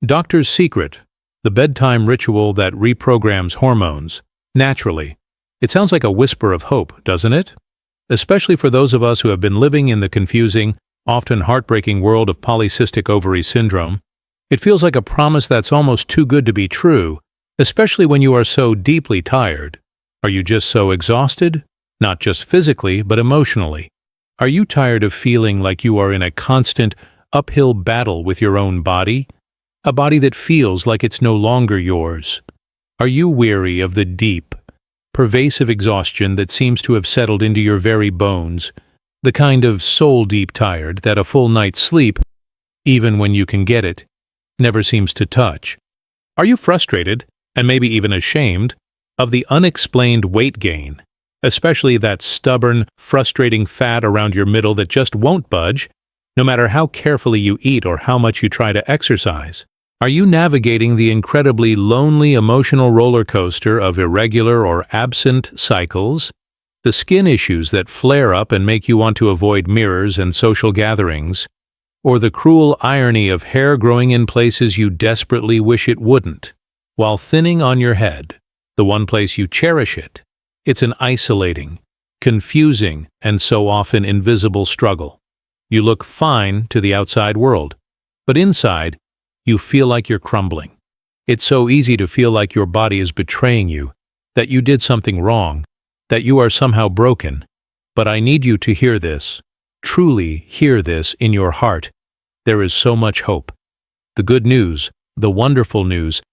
Doctor's Secret, the bedtime ritual that reprograms hormones, naturally. It sounds like a whisper of hope, doesn't it? Especially for those of us who have been living in the confusing, often heartbreaking world of polycystic ovary syndrome. It feels like a promise that's almost too good to be true, especially when you are so deeply tired. Are you just so exhausted? Not just physically, but emotionally. Are you tired of feeling like you are in a constant, uphill battle with your own body? A body that feels like it's no longer yours. Are you weary of the deep, pervasive exhaustion that seems to have settled into your very bones, the kind of soul-deep tired that a full night's sleep, even when you can get it, never seems to touch? Are you frustrated, and maybe even ashamed, of the unexplained weight gain, especially that stubborn, frustrating fat around your middle that just won't budge, no matter how carefully you eat or how much you try to exercise? Are you navigating the incredibly lonely emotional roller coaster of irregular or absent cycles? The skin issues that flare up and make you want to avoid mirrors and social gatherings? Or the cruel irony of hair growing in places you desperately wish it wouldn't, while thinning on your head, the one place you cherish it? It's an isolating, confusing, and so often invisible struggle. You look fine to the outside world, but inside, you feel like you're crumbling. It's so easy to feel like your body is betraying you, that you did something wrong, that you are somehow broken. But I need you to hear this, truly hear this in your heart. There is so much hope. The good news, the wonderful news,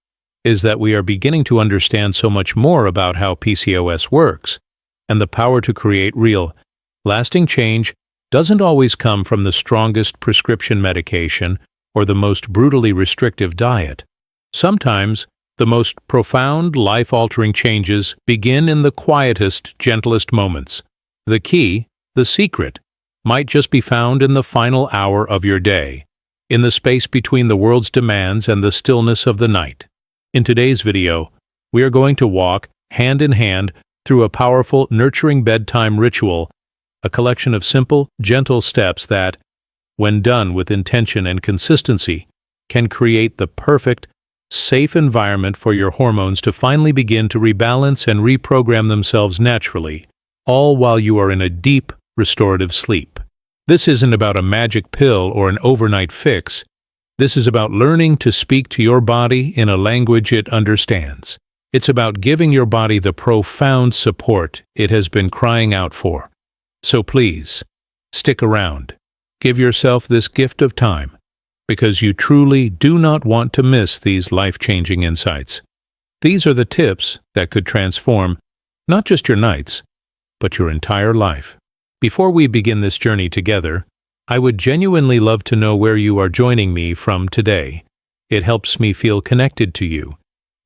is that we are beginning to understand so much more about how PCOS works, and the power to create real, lasting change doesn't always come from the strongest prescription medication or the most brutally restrictive diet. Sometimes, the most profound, life-altering changes begin in the quietest, gentlest moments. The key, the secret, might just be found in the final hour of your day, in the space between the world's demands and the stillness of the night. In today's video, we are going to walk, hand in hand, through a powerful, nurturing bedtime ritual, a collection of simple, gentle steps that, when done with intention and consistency, can create the perfect, safe environment for your hormones to finally begin to rebalance and reprogram themselves naturally, all while you are in a deep, restorative sleep. This isn't about a magic pill or an overnight fix. This is about learning to speak to your body in a language it understands. It's about giving your body the profound support it has been crying out for. So please, stick around. Give yourself this gift of time, because you truly do not want to miss these life-changing insights. These are the tips that could transform not just your nights, but your entire life. Before we begin this journey together, I would genuinely love to know where you are joining me from today. It helps me feel connected to you,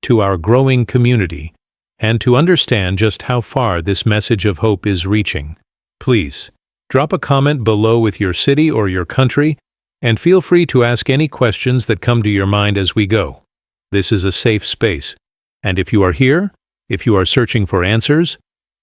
to our growing community, and to understand just how far this message of hope is reaching. Please, drop a comment below with your city or your country, and feel free to ask any questions that come to your mind as we go. This is a safe space, and if you are here, if you are searching for answers,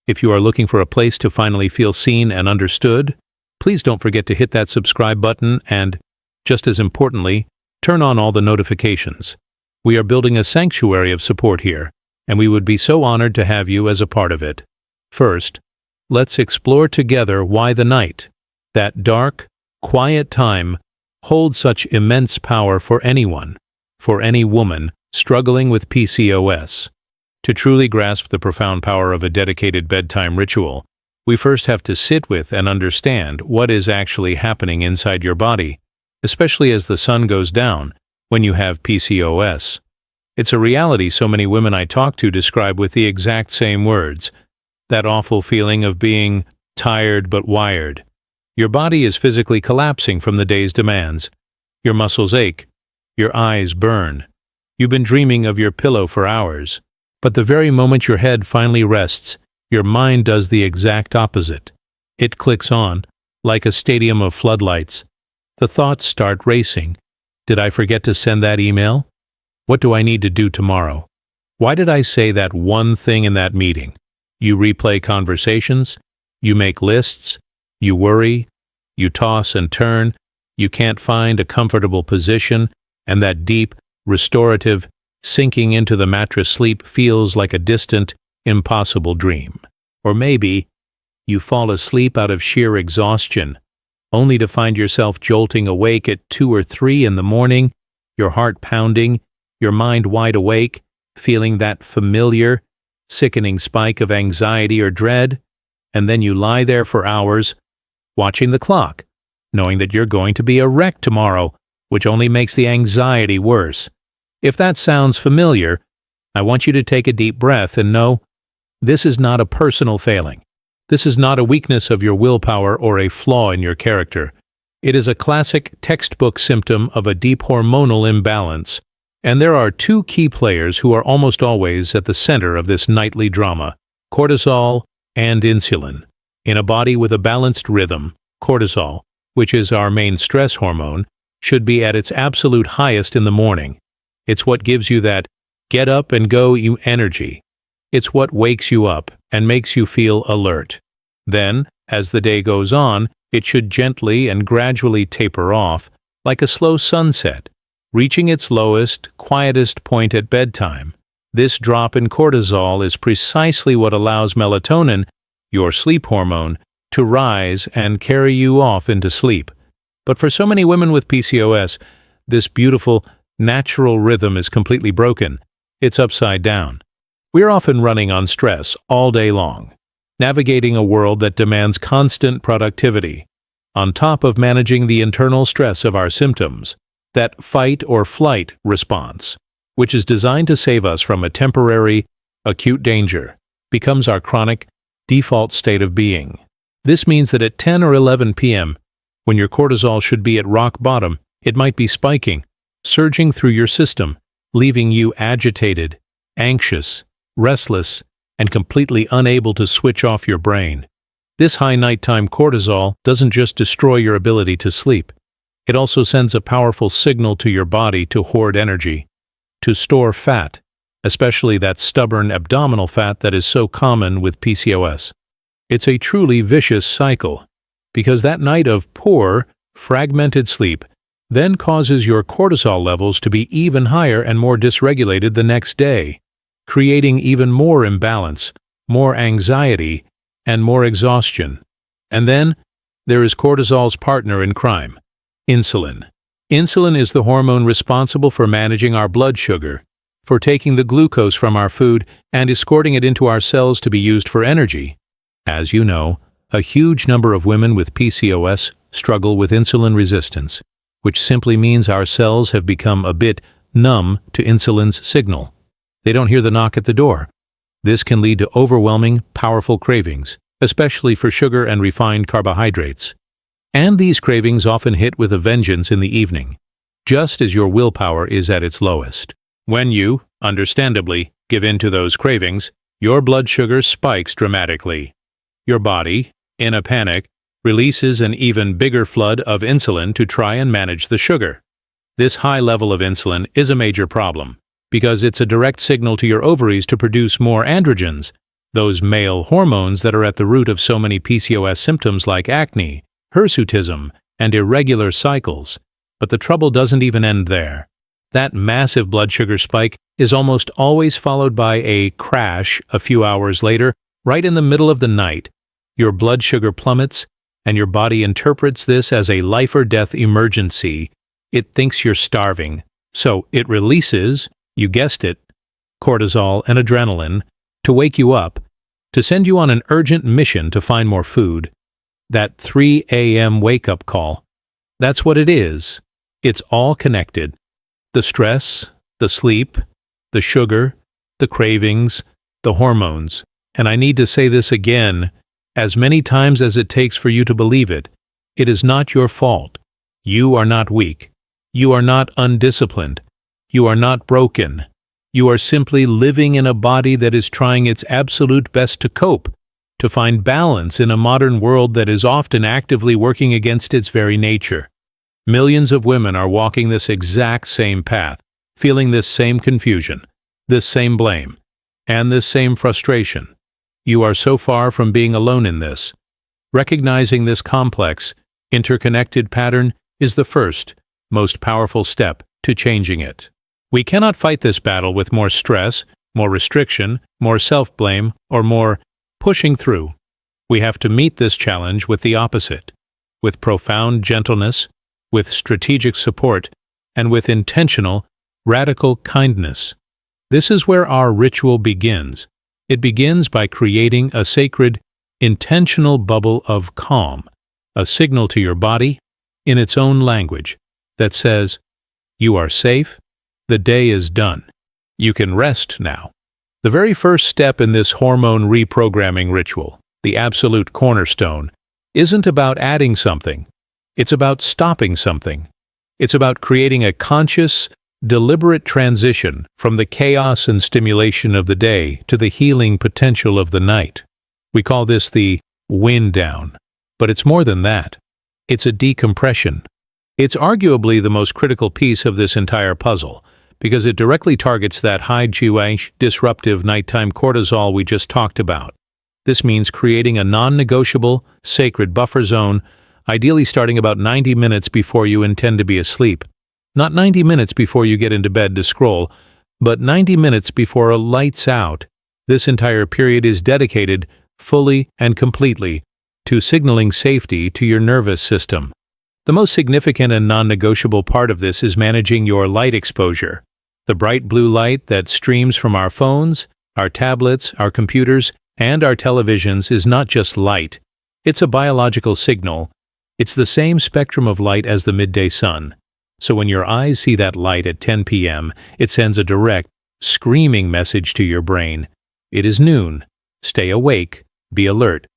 if you are looking for a place to finally feel seen and understood, please don't forget to hit that subscribe button and, just as importantly, turn on all the notifications. We are building a sanctuary of support here, and we would be so honored to have you as a part of it. First, let's explore together why the night, that dark, quiet time, holds such immense power for anyone, for any woman struggling with PCOS. To truly grasp the profound power of a dedicated bedtime ritual, we first have to sit with and understand what is actually happening inside your body, especially as the sun goes down when you have PCOS. It's a reality so many women I talk to describe with the exact same words, that awful feeling of being tired but wired. Your body is physically collapsing from the day's demands. Your muscles ache. Your eyes burn. You've been dreaming of your pillow for hours. But the very moment your head finally rests, your mind does the exact opposite. It clicks on, like a stadium of floodlights. The thoughts start racing. Did I forget to send that email? What do I need to do tomorrow? Why did I say that one thing in that meeting? You replay conversations, you make lists, you worry, you toss and turn, you can't find a comfortable position, and that deep, restorative, sinking into the mattress sleep feels like a distant, impossible dream. Or maybe you fall asleep out of sheer exhaustion, only to find yourself jolting awake at 2 or 3 in the morning, your heart pounding, your mind wide awake, feeling that familiar, sickening spike of anxiety or dread, and then you lie there for hours, watching the clock, knowing that you're going to be a wreck tomorrow, which only makes the anxiety worse. If that sounds familiar, I want you to take a deep breath and know this is not a personal failing. This is not a weakness of your willpower or a flaw in your character. It is a classic textbook symptom of a deep hormonal imbalance. And there are 2 key players who are almost always at the center of this nightly drama: cortisol and insulin. In a body with a balanced rhythm, cortisol, which is our main stress hormone, should be at its absolute highest in the morning. It's what gives you that get up and go energy. It's what wakes you up and makes you feel alert. Then, as the day goes on, it should gently and gradually taper off, like a slow sunset, reaching its lowest, quietest point at bedtime. This drop in cortisol is precisely what allows melatonin, your sleep hormone, to rise and carry you off into sleep. But for so many women with PCOS, this beautiful, natural rhythm is completely broken. It's upside down. We're often running on stress all day long, navigating a world that demands constant productivity, on top of managing the internal stress of our symptoms, that fight or flight response, which is designed to save us from a temporary, acute danger, becomes our chronic, default state of being. This means that at 10 or 11 p.m., when your cortisol should be at rock bottom, it might be spiking, surging through your system, leaving you agitated, anxious, restless, and completely unable to switch off your brain. This high nighttime cortisol doesn't just destroy your ability to sleep. It also sends a powerful signal to your body to hoard energy, to store fat, especially that stubborn abdominal fat that is so common with PCOS. It's a truly vicious cycle, because that night of poor, fragmented sleep then causes your cortisol levels to be even higher and more dysregulated the next day, creating even more imbalance, more anxiety, and more exhaustion. And then there is cortisol's partner in crime, insulin. Insulin is the hormone responsible for managing our blood sugar, for taking the glucose from our food and escorting it into our cells to be used for energy. As you know, a huge number of women with PCOS struggle with insulin resistance, which simply means our cells have become a bit numb to insulin's signal. They don't hear the knock at the door. This can lead to overwhelming, powerful cravings, especially for sugar and refined carbohydrates. And these cravings often hit with a vengeance in the evening, just as your willpower is at its lowest. When you, understandably, give in to those cravings, your blood sugar spikes dramatically. Your body, in a panic, releases an even bigger flood of insulin to try and manage the sugar. This high level of insulin is a major problem, because it's a direct signal to your ovaries to produce more androgens, those male hormones that are at the root of so many PCOS symptoms like acne, hirsutism, and irregular cycles. But the trouble doesn't even end there. That massive blood sugar spike is almost always followed by a crash a few hours later, right in the middle of the night. Your blood sugar plummets, and your body interprets this as a life-or-death emergency. It thinks you're starving, so it releases, you guessed it, cortisol and adrenaline, to wake you up, to send you on an urgent mission to find more food. That 3 a.m. wake-up call. That's what it is. It's all connected. The stress, the sleep, the sugar, the cravings, the hormones. And I need to say this again, as many times as it takes for you to believe it. It is not your fault. You are not weak. You are not undisciplined. You are not broken. You are simply living in a body that is trying its absolute best to cope, to find balance in a modern world that is often actively working against its very nature. Millions of women are walking this exact same path, feeling this same confusion, this same blame, and this same frustration. You are so far from being alone in this. Recognizing this complex, interconnected pattern is the first, most powerful step to changing it. We cannot fight this battle with more stress, more restriction, more self-blame, or more pushing through. We have to meet this challenge with the opposite, with profound gentleness, with strategic support, and with intentional, radical kindness. This is where our ritual begins. It begins by creating a sacred, intentional bubble of calm, a signal to your body, in its own language, that says, "You are safe, the day is done. You can rest now." The very first step in this hormone reprogramming ritual, the absolute cornerstone, isn't about adding something. It's about stopping something. It's about creating a conscious, deliberate transition from the chaos and stimulation of the day to the healing potential of the night. We call this the wind down, but it's more than that. It's a decompression. It's arguably the most critical piece of this entire puzzle, because it directly targets that high-GH disruptive nighttime cortisol we just talked about. This means creating a non-negotiable, sacred buffer zone, ideally starting about 90 minutes before you intend to be asleep. Not 90 minutes before you get into bed to scroll, but 90 minutes before lights out. This entire period is dedicated, fully and completely, to signaling safety to your nervous system. The most significant and non-negotiable part of this is managing your light exposure. The bright blue light that streams from our phones, our tablets, our computers, and our televisions is not just light. It's a biological signal. It's the same spectrum of light as the midday sun. So when your eyes see that light at 10 p.m., it sends a direct, screaming message to your brain. It is noon. Stay awake. Be alert.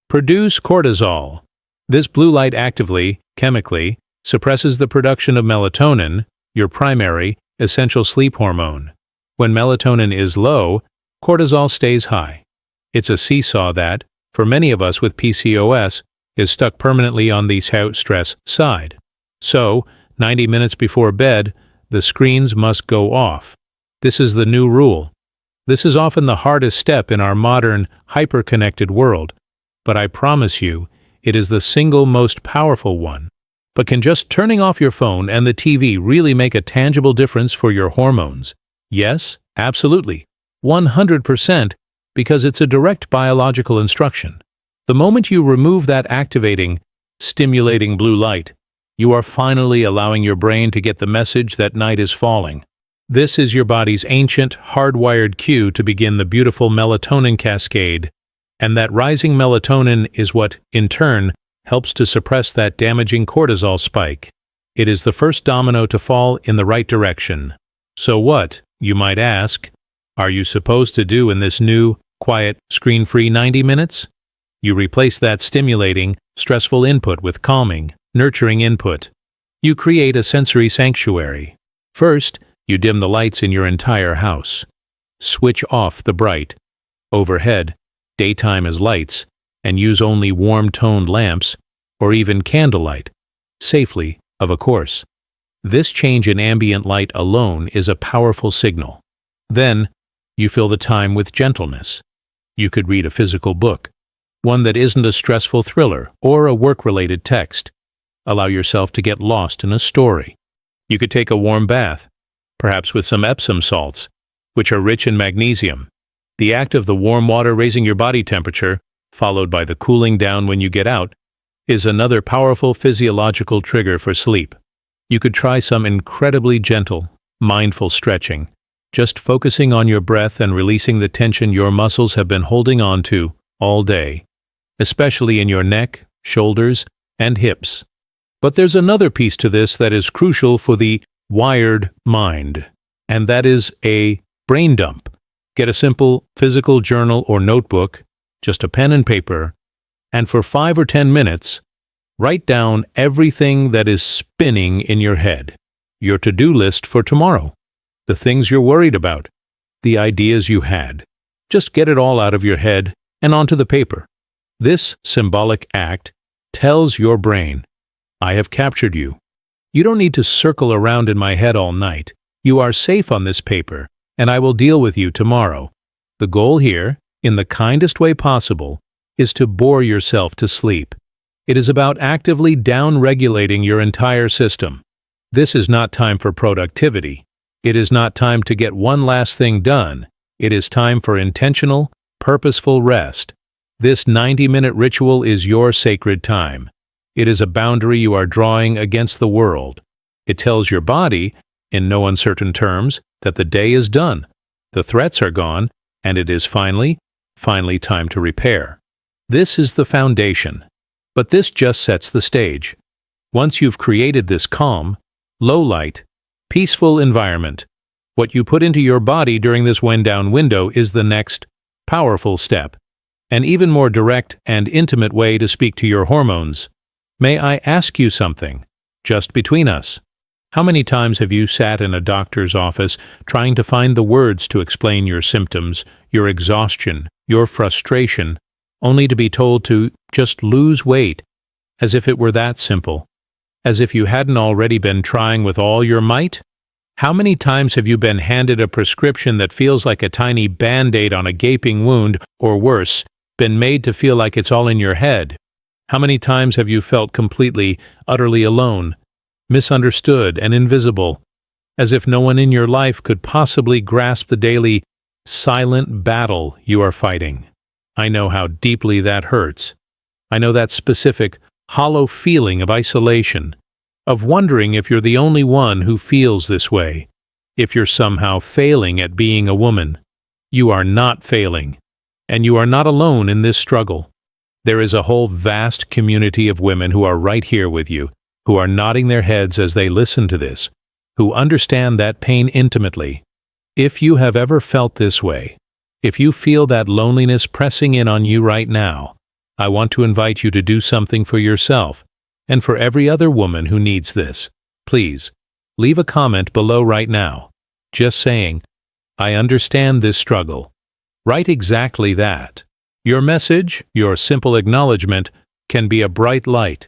Produce cortisol. This blue light actively, chemically, suppresses the production of melatonin, your primary, essential sleep hormone. When melatonin is low, cortisol stays high. It's a seesaw that, for many of us with PCOS, is stuck permanently on the stress side. So, 90 minutes before bed, the screens must go off. This is the new rule. This is often the hardest step in our modern, hyper-connected world, but I promise you, it is the single most powerful one. But can just turning off your phone and the TV really make a tangible difference for your hormones? Yes, absolutely. 100%, because it's a direct biological instruction. The moment you remove that activating, stimulating blue light, you are finally allowing your brain to get the message that night is falling. This is your body's ancient, hardwired cue to begin the beautiful melatonin cascade, and that rising melatonin is what, in turn, helps to suppress that damaging cortisol spike. It is the first domino to fall in the right direction. So what, you might ask, are you supposed to do in this new, quiet, screen-free 90 minutes? You replace that stimulating, stressful input with calming, nurturing input. You create a sensory sanctuary. First, you dim the lights in your entire house. Switch off the bright, overhead, daytime as lights, and use only warm-toned lamps, or even candlelight, safely, of course. This change in ambient light alone is a powerful signal. Then, you fill the time with gentleness. You could read a physical book, one that isn't a stressful thriller or a work-related text. Allow yourself to get lost in a story. You could take a warm bath, perhaps with some Epsom salts, which are rich in magnesium. The act of the warm water raising your body temperature, followed by the cooling down when you get out, is another powerful physiological trigger for sleep. You could try some incredibly gentle, mindful stretching, just focusing on your breath and releasing the tension your muscles have been holding on to all day, especially in your neck, shoulders, and hips. But there's another piece to this that is crucial for the wired mind, and that is a brain dump. Get a simple physical journal or notebook, just a pen and paper, and for 5 or 10 minutes, write down everything that is spinning in your head, your to-do list for tomorrow, the things you're worried about, the ideas you had. Just get it all out of your head and onto the paper. This symbolic act tells your brain, I have captured you. You don't need to circle around in my head all night. You are safe on this paper, and I will deal with you tomorrow. The goal here, in the kindest way possible, is to bore yourself to sleep. It is about actively down-regulating your entire system. This is not time for productivity. It is not time to get one last thing done. It is time for intentional, purposeful rest. This 90-minute ritual is your sacred time. It is a boundary you are drawing against the world. It tells your body, in no uncertain terms, that the day is done, the threats are gone, and it is finally time to repair. This is the foundation. But this just sets the stage. Once you've created this calm, low-light, peaceful environment, what you put into your body during this wind-down window is the next powerful step, an even more direct and intimate way to speak to your hormones. May I ask you something, just between us? How many times have you sat in a doctor's office trying to find the words to explain your symptoms, your exhaustion, your frustration, only to be told to just lose weight, as if it were that simple, as if you hadn't already been trying with all your might? How many times have you been handed a prescription that feels like a tiny Band-Aid on a gaping wound, or worse, been made to feel like it's all in your head? How many times have you felt completely, utterly alone, misunderstood and invisible, as if no one in your life could possibly grasp the daily, silent battle you are fighting? I know how deeply that hurts. I know that specific, hollow feeling of isolation, of wondering if you're the only one who feels this way, if you're somehow failing at being a woman. You are not failing, and you are not alone in this struggle. There is a whole vast community of women who are right here with you, who are nodding their heads as they listen to this, who understand that pain intimately. If you have ever felt this way, if you feel that loneliness pressing in on you right now, I want to invite you to do something for yourself and for every other woman who needs this. Please, leave a comment below right now, just saying, I understand this struggle. Write exactly that. Your message, your simple acknowledgement, can be a bright light,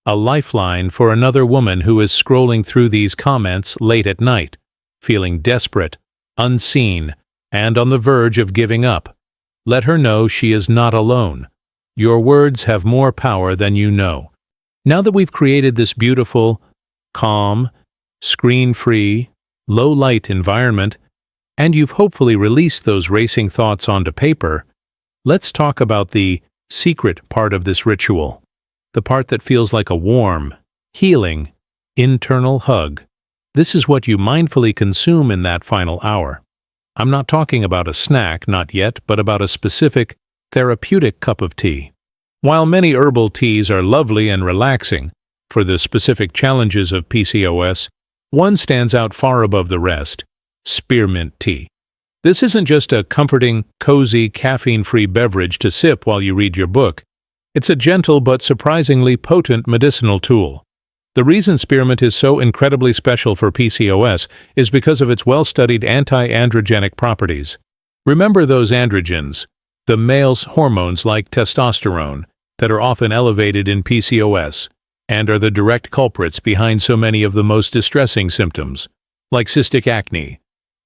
a lifeline for another woman who is scrolling through these comments late at night, feeling desperate, unseen, and on the verge of giving up. Let her know she is not alone. Your words have more power than you know. Now that we've created this beautiful, calm, screen-free, low-light environment, and you've hopefully released those racing thoughts onto paper, let's talk about the secret part of this ritual, the part that feels like a warm, healing, internal hug. This is what you mindfully consume in that final hour. I'm not talking about a snack, not yet, but about a specific, therapeutic cup of tea. While many herbal teas are lovely and relaxing, for the specific challenges of PCOS, one stands out far above the rest: spearmint tea. This isn't just a comforting, cozy, caffeine-free beverage to sip while you read your book. It's a gentle but surprisingly potent medicinal tool. The reason spearmint is so incredibly special for PCOS is because of its well-studied anti-androgenic properties. Remember those androgens, the male's hormones like testosterone, that are often elevated in PCOS, and are the direct culprits behind so many of the most distressing symptoms, like cystic acne,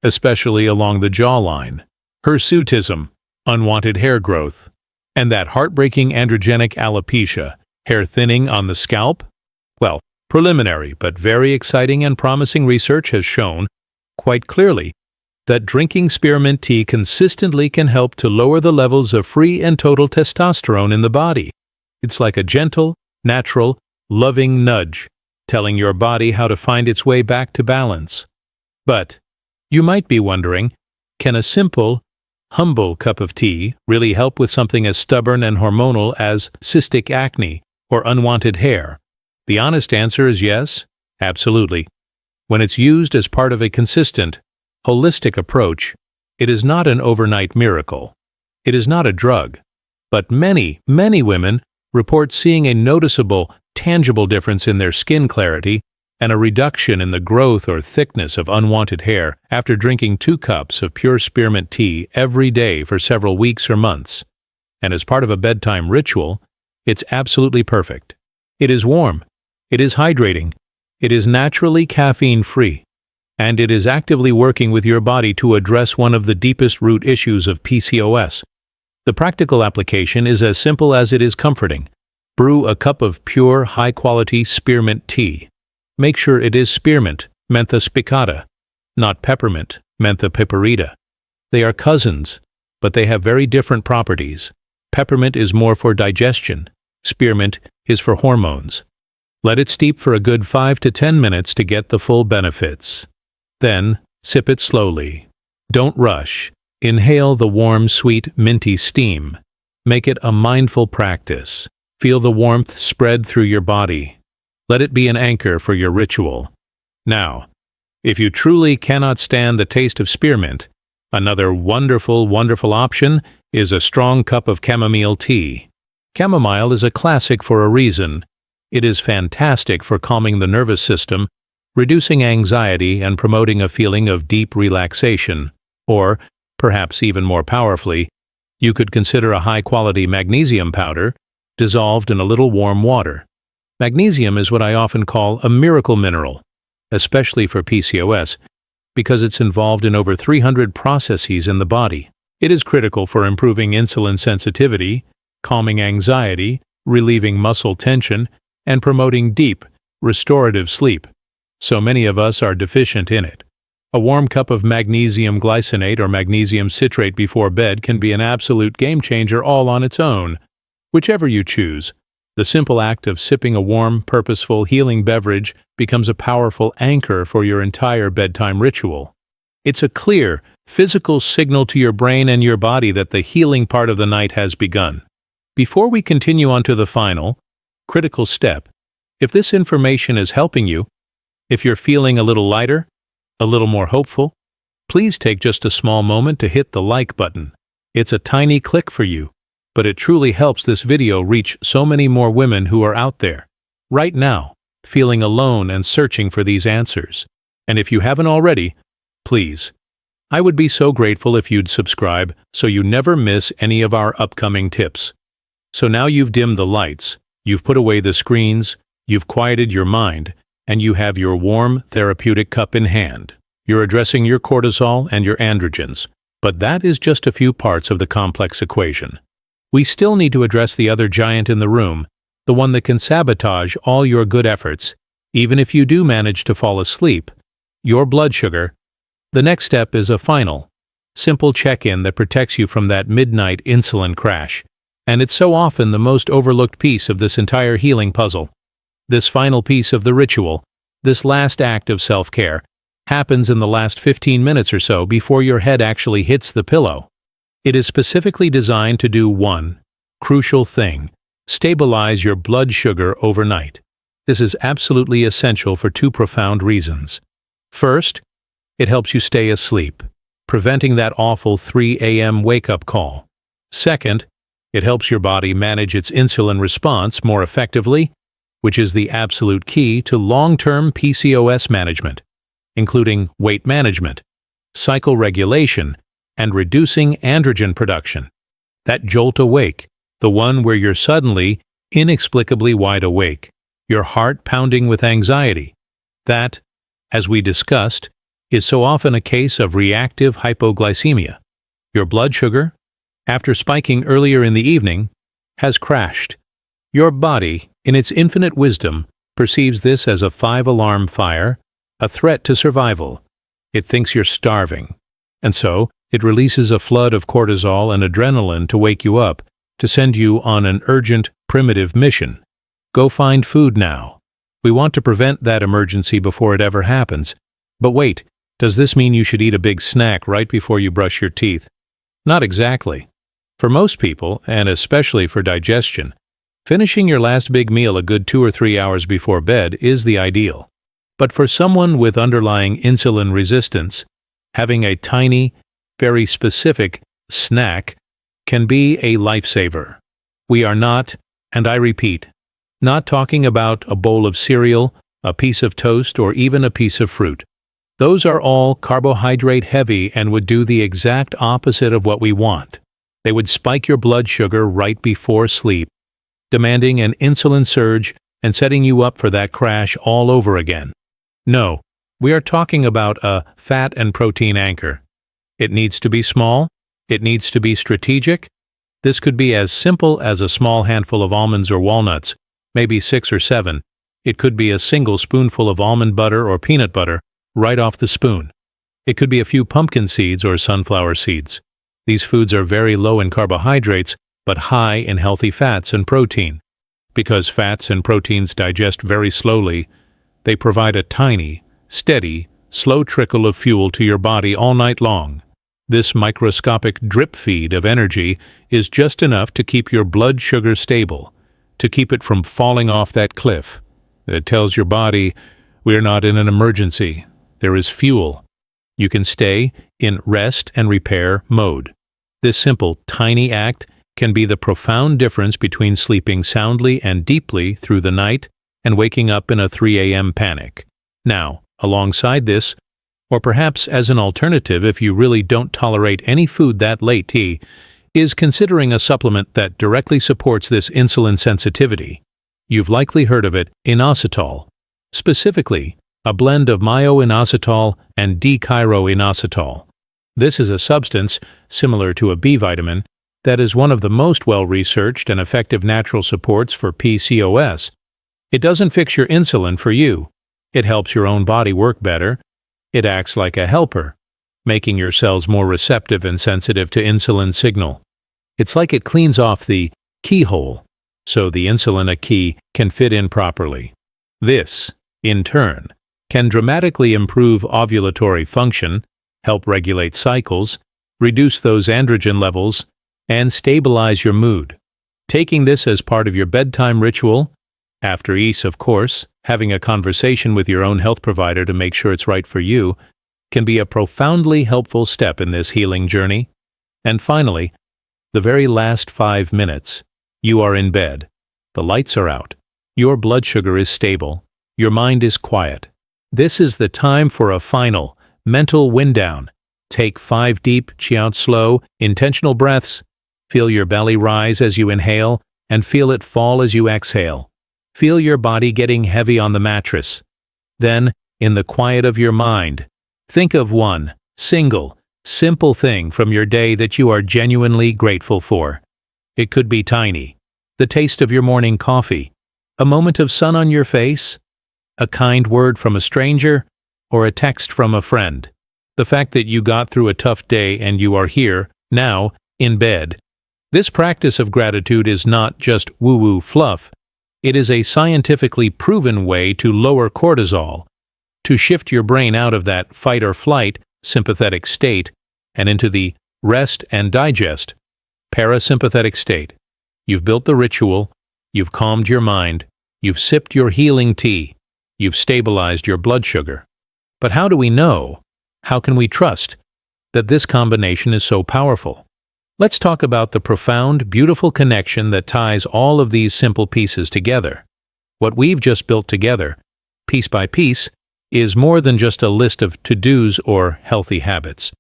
especially along the jawline, hirsutism, unwanted hair growth, and that heartbreaking androgenic alopecia, hair thinning on the scalp? Well, preliminary but very exciting and promising research has shown, quite clearly, that drinking spearmint tea consistently can help to lower the levels of free and total testosterone in the body. It's like a gentle, natural, loving nudge, telling your body how to find its way back to balance. But you might be wondering, can a simple, humble cup of tea really help with something as stubborn and hormonal as cystic acne or unwanted hair? The honest answer is yes, absolutely. When it's used as part of a consistent, holistic approach, it is not an overnight miracle. It is not a drug. But many, many women report seeing a noticeable, tangible difference in their skin clarity and a reduction in the growth or thickness of unwanted hair after drinking 2 cups of pure spearmint tea every day for several weeks or months. And as part of a bedtime ritual, it's absolutely perfect. It is warm. It is hydrating. It is naturally caffeine-free. And it is actively working with your body to address one of the deepest root issues of PCOS. The practical application is as simple as it is comforting. Brew a cup of pure, high-quality spearmint tea. Make sure it is spearmint, Mentha spicata. not peppermint, mentha piperita. They are cousins, but they have very different properties. Peppermint is more for digestion. Spearmint is for hormones. Let it steep for a good 5 to 10 minutes to get the full benefits. Then, sip it slowly. Don't rush. Inhale the warm, sweet, minty steam. Make it a mindful practice. Feel the warmth spread through your body. Let it be an anchor for your ritual. Now, if you truly cannot stand the taste of spearmint, another wonderful, wonderful option is a strong cup of chamomile tea. Chamomile is a classic for a reason. It is fantastic for calming the nervous system, reducing anxiety, and promoting a feeling of deep relaxation. Or, perhaps even more powerfully, you could consider a high-quality magnesium powder dissolved in a little warm water. Magnesium is what I often call a miracle mineral, especially for PCOS, because it's involved in over 300 processes in the body. It is critical for improving insulin sensitivity, calming anxiety, relieving muscle tension, and promoting deep, restorative sleep. So many of us are deficient in it. A warm cup of magnesium glycinate or magnesium citrate before bed can be an absolute game-changer all on its own. Whichever you choose, the simple act of sipping a warm, purposeful, healing beverage becomes a powerful anchor for your entire bedtime ritual. It's a clear, physical signal to your brain and your body that the healing part of the night has begun. Before we continue on to the final, critical step, if this information is helping you, if you're feeling a little lighter, a little more hopeful, please take just a small moment to hit the like button. It's a tiny click for you, but it truly helps this video reach so many more women who are out there, right now, feeling alone and searching for these answers. And if you haven't already, please, I would be so grateful if you'd subscribe so you never miss any of our upcoming tips. So now you've dimmed the lights, you've put away the screens, you've quieted your mind, and you have your warm, therapeutic cup in hand. You're addressing your cortisol and your androgens, but that is just a few parts of the complex equation. We still need to address the other giant in the room, the one that can sabotage all your good efforts, even if you do manage to fall asleep, your blood sugar. The next step is a final, simple check-in that protects you from that midnight insulin crash, and it's so often the most overlooked piece of this entire healing puzzle. This final piece of the ritual, this last act of self-care, happens in the last 15 minutes or so before your head actually hits the pillow. It is specifically designed to do one crucial thing: stabilize your blood sugar overnight. This is absolutely essential for two profound reasons. First, it helps you stay asleep, preventing that awful 3 a.m. wake-up call. Second, it helps your body manage its insulin response more effectively, which is the absolute key to long-term PCOS management, including weight management, cycle regulation, and reducing androgen production. That jolt awake, the one where you're suddenly, inexplicably wide awake, your heart pounding with anxiety. That, as we discussed, is so often a case of reactive hypoglycemia. Your blood sugar, after spiking earlier in the evening, has crashed. Your body, in its infinite wisdom, perceives this as a 5-alarm fire, a threat to survival. It thinks you're starving, and so it releases a flood of cortisol and adrenaline to wake you up, to send you on an urgent, primitive mission. Go find food now. We want to prevent that emergency before it ever happens. But wait, does this mean you should eat a big snack right before you brush your teeth? Not exactly. For most people, and especially for digestion, finishing your last big meal a good 2 or 3 hours before bed is the ideal. But for someone with underlying insulin resistance, having a tiny, very specific snack can be a lifesaver. We are not, and I repeat, not talking about a bowl of cereal, a piece of toast, or even a piece of fruit. Those are all carbohydrate heavy and would do the exact opposite of what we want. They would spike your blood sugar right before sleep, demanding an insulin surge and setting you up for that crash all over again. No, we are talking about a fat and protein anchor. It needs to be small. It needs to be strategic. This could be as simple as a small handful of almonds or walnuts, maybe 6 or 7. It could be a single spoonful of almond butter or peanut butter right off the spoon. It could be a few pumpkin seeds or sunflower seeds. These foods are very low in carbohydrates, but high in healthy fats and protein. Because fats and proteins digest very slowly, they provide a tiny, steady, slow trickle of fuel to your body all night long. This microscopic drip feed of energy is just enough to keep your blood sugar stable, to keep it from falling off that cliff. It tells your body, we're not in an emergency. There is fuel. You can stay in rest and repair mode. This simple, tiny act can be the profound difference between sleeping soundly and deeply through the night and waking up in a 3 a.m. panic. Now, alongside this, or perhaps as an alternative if you really don't tolerate any food that late, tea is considering a supplement that directly supports this insulin sensitivity. You've likely heard of it, inositol. Specifically, a blend of myo-inositol and D-chiro-inositol. This is a substance, similar to a B vitamin, that is one of the most well-researched and effective natural supports for PCOS. It doesn't fix your insulin for you. It helps your own body work better. It acts like a helper, making your cells more receptive and sensitive to insulin signal. It's like it cleans off the keyhole, so the insulin a key can fit in properly. This, in turn, can dramatically improve ovulatory function, help regulate cycles, reduce those androgen levels, and stabilize your mood. Taking this as part of your bedtime ritual, after ease, of course, having a conversation with your own health provider to make sure it's right for you, can be a profoundly helpful step in this healing journey. And finally, the very last 5 minutes, you are in bed. The lights are out. Your blood sugar is stable. Your mind is quiet. This is the time for a final, mental wind down. Take 5 deep, chi-out slow, intentional breaths. Feel your belly rise as you inhale, and feel it fall as you exhale. Feel your body getting heavy on the mattress. Then, in the quiet of your mind, think of one, single, simple thing from your day that you are genuinely grateful for. It could be tiny. The taste of your morning coffee, a moment of sun on your face, a kind word from a stranger, or a text from a friend. The fact that you got through a tough day and you are here, now, in bed. This practice of gratitude is not just woo-woo fluff. It is a scientifically proven way to lower cortisol, to shift your brain out of that fight-or-flight sympathetic state and into the rest and digest parasympathetic state. You've built the ritual, you've calmed your mind, you've sipped your healing tea, you've stabilized your blood sugar. But how do we know, how can we trust that this combination is so powerful? Let's talk about the profound, beautiful connection that ties all of these simple pieces together. What we've just built together, piece by piece, is more than just a list of to-dos or healthy habits.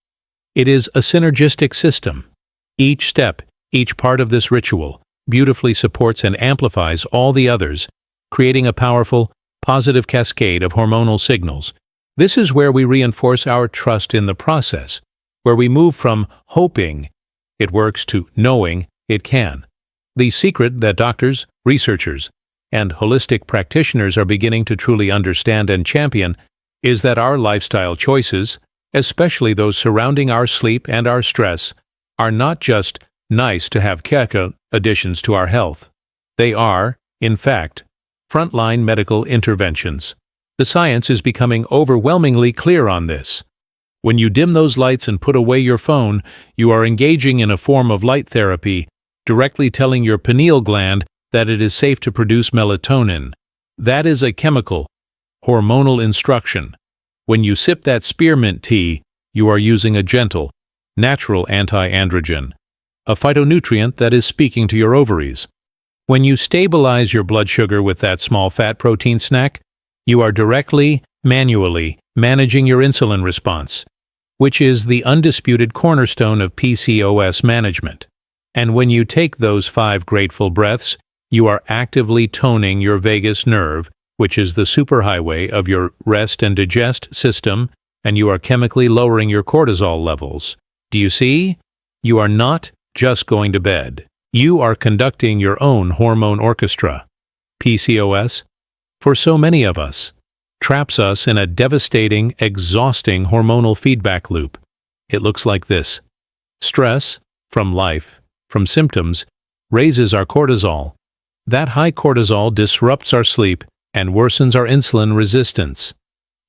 It is a synergistic system. Each step, each part of this ritual, beautifully supports and amplifies all the others, creating a powerful, positive cascade of hormonal signals. This is where we reinforce our trust in the process, where we move from hoping it works to knowing it can. The secret that doctors, researchers, and holistic practitioners are beginning to truly understand and champion is that our lifestyle choices, especially those surrounding our sleep and our stress, are not just nice to have additions to our health. They are, in fact, frontline medical interventions. The science is becoming overwhelmingly clear on this. When you dim those lights and put away your phone, you are engaging in a form of light therapy, directly telling your pineal gland that it is safe to produce melatonin. That is a chemical, hormonal instruction. When you sip that spearmint tea, you are using a gentle, natural anti-androgen, a phytonutrient that is speaking to your ovaries. When you stabilize your blood sugar with that small fat protein snack, you are directly, manually managing your insulin response, which is the undisputed cornerstone of PCOS management. And when you take those 5 grateful breaths, you are actively toning your vagus nerve, which is the superhighway of your rest and digest system, and you are chemically lowering your cortisol levels. Do you see? You are not just going to bed. You are conducting your own hormone orchestra. PCOS, for so many of us, traps us in a devastating, exhausting hormonal feedback loop. It looks like this. Stress, from life, from symptoms, raises our cortisol. That high cortisol disrupts our sleep and worsens our insulin resistance.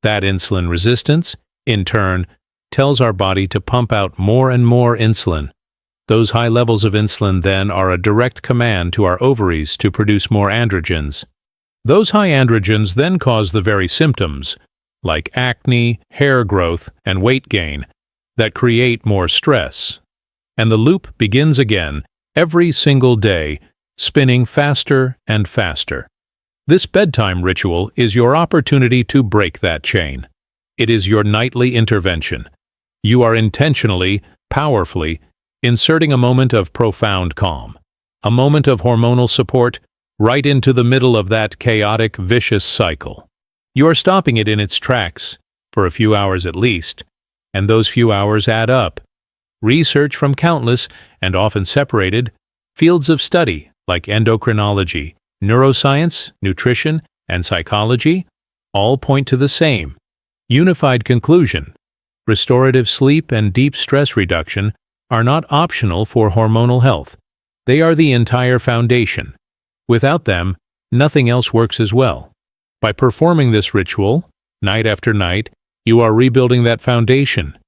That insulin resistance, in turn, tells our body to pump out more and more insulin. Those high levels of insulin then are a direct command to our ovaries to produce more androgens. Those high androgens then cause the very symptoms, like acne, hair growth, and weight gain, that create more stress. And the loop begins again, every single day, spinning faster and faster. This bedtime ritual is your opportunity to break that chain. It is your nightly intervention. You are intentionally, powerfully, inserting a moment of profound calm, a moment of hormonal support, right into the middle of that chaotic, vicious cycle. You are stopping it in its tracks, for a few hours at least, and those few hours add up. Research from countless, and often separated, fields of study like endocrinology, neuroscience, nutrition, and psychology all point to the same unified conclusion. Restorative sleep and deep stress reduction are not optional for hormonal health. They are the entire foundation. Without them, nothing else works as well. By performing this ritual, night after night, you are rebuilding that foundation.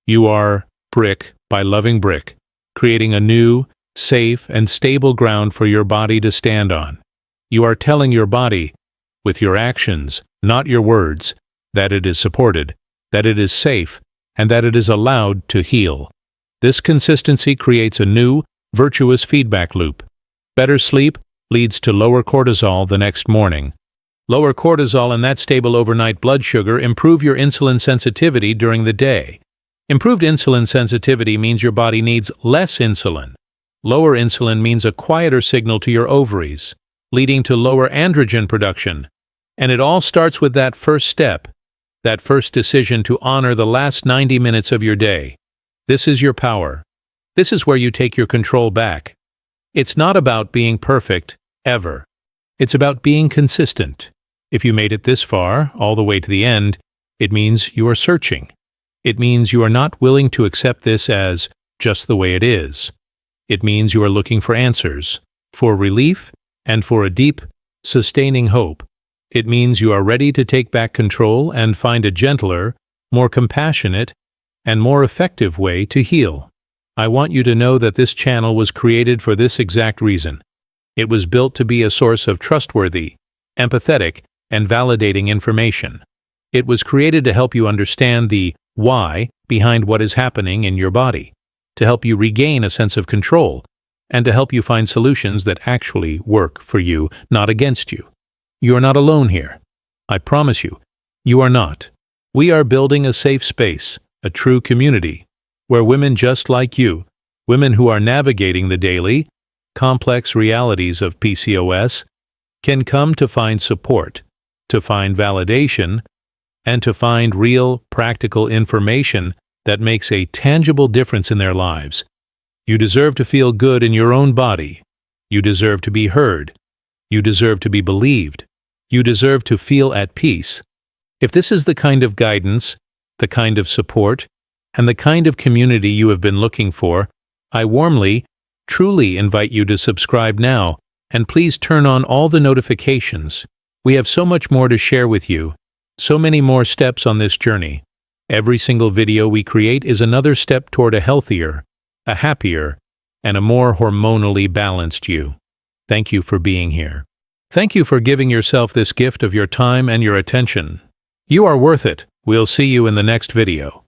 You are, brick by loving brick, creating a new, safe, and stable ground for your body to stand on. You are telling your body, with your actions, not your words, that it is supported, that it is safe, and that it is allowed to heal. This consistency creates a new, virtuous feedback loop. Better sleep leads to lower cortisol the next morning. Lower cortisol and that stable overnight blood sugar improve your insulin sensitivity during the day. Improved insulin sensitivity means your body needs less insulin. Lower insulin means a quieter signal to your ovaries, leading to lower androgen production. And it all starts with that first step, that first decision to honor the last 90 minutes of your day. This is your power. This is where you take your control back. It's not about being perfect, ever. It's about being consistent. If you made it this far, all the way to the end, it means you are searching. It means you are not willing to accept this as just the way it is. It means you are looking for answers, for relief, and for a deep, sustaining hope. It means you are ready to take back control and find a gentler, more compassionate, and more effective way to heal. I want you to know that this channel was created for this exact reason. It was built to be a source of trustworthy, empathetic, and validating information. It was created to help you understand the why behind what is happening in your body, to help you regain a sense of control, and to help you find solutions that actually work for you, not against you. You are not alone here. I promise you, you are not. We are building a safe space, a true community, where women just like you, women who are navigating the daily, complex realities of PCOS, can come to find support, to find validation, and to find real, practical information that makes a tangible difference in their lives. You deserve to feel good in your own body. You deserve to be heard. You deserve to be believed. You deserve to feel at peace. If this is the kind of guidance, the kind of support, and the kind of community you have been looking for, I warmly, truly invite you to subscribe now, and please turn on all the notifications. We have so much more to share with you, so many more steps on this journey. Every single video we create is another step toward a healthier, a happier, and a more hormonally balanced you. Thank you for being here. Thank you for giving yourself this gift of your time and your attention. You are worth it. We'll see you in the next video.